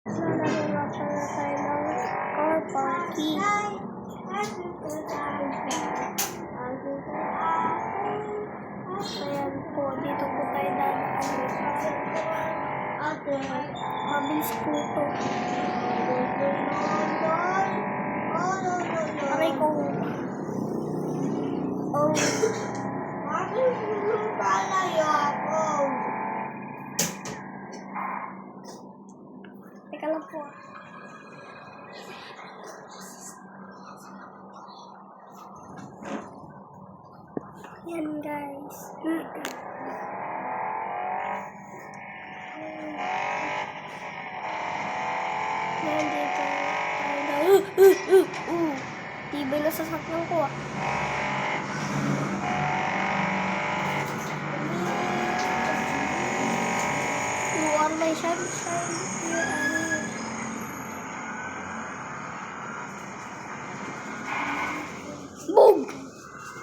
Lalaro nga pala tayo ng car parking. Ayan po, dito po tayo mabilis po ito. Aray ko. Oh. Teka lang po. Yan guys. Yan dito. Tibay na sasakyan ko ah. You are my sunshine. Boom!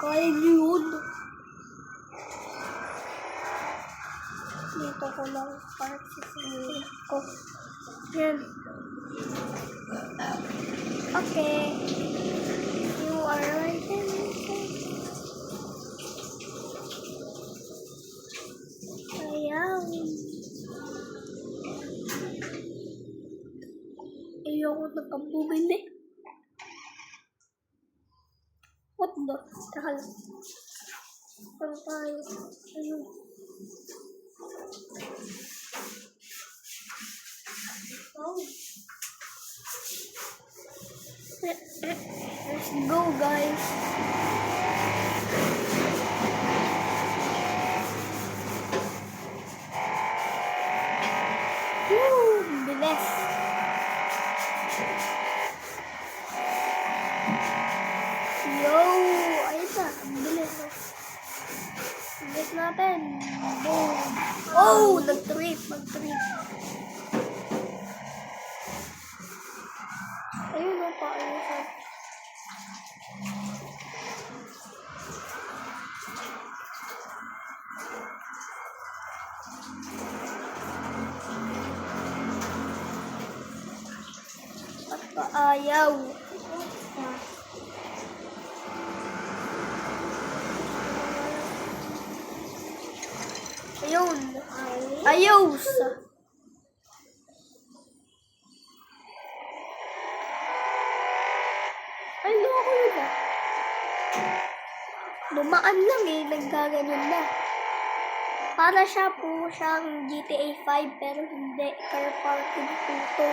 Kaya niyo yun. Dito ko lang park sa sarili ko. Yan. Okay. You are right in. Ayan. Ayoko na pang bumili. What the? Teka lang. Saan tayo? Ayun. Oh. Let's go, guys. Woo! Bilis. Yo! Ayun na. Bilis. Bilis natin. Boom. Oh! Nag-trip. Ayun na pa. Ayun na. At paayaw. Ayun. Ayos. Ay, loko yun ah. Dumaan lang eh. Nagkaganon na. Para siya po siyang GTA 5 pero hindi. Car parking po ito.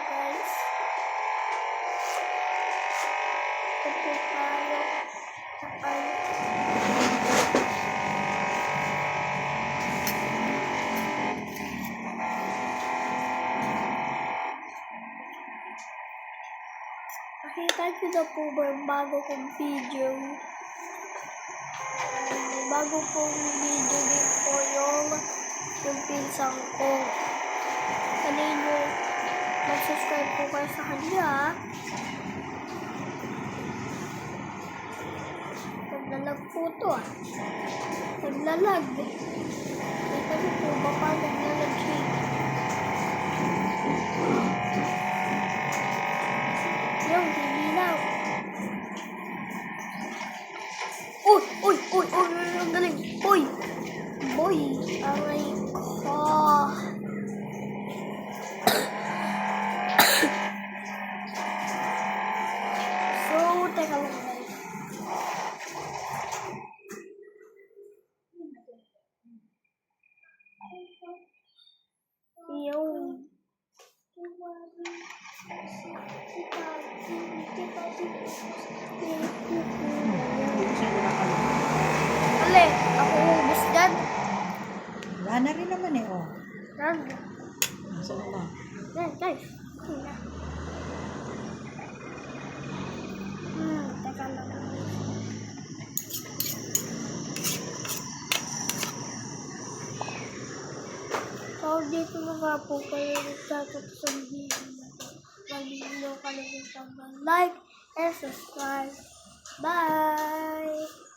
Guys. Ito po tayo. Nakita ko na po ba yung bago kong video? Bago pong video din po yung pinsan ko. Kanino mag-subscribe po kayo sa kanya. Naglalag po ito ah. Naglalag. Kita niyo po ba pa naglalag siya? Yung hinilaw. Uy, ang galing. Boy, aray ko. So, teka lang guys. Yung Ale, ako ubus dyan. Wala na rin naman eh, oh. Rag. Saan na? Yan, guys. Okay na. Teka lang. So, dito na nga po kayo nagtatapos ang video na ito. Mag-video kalimutang mag-like and subscribe. Bye!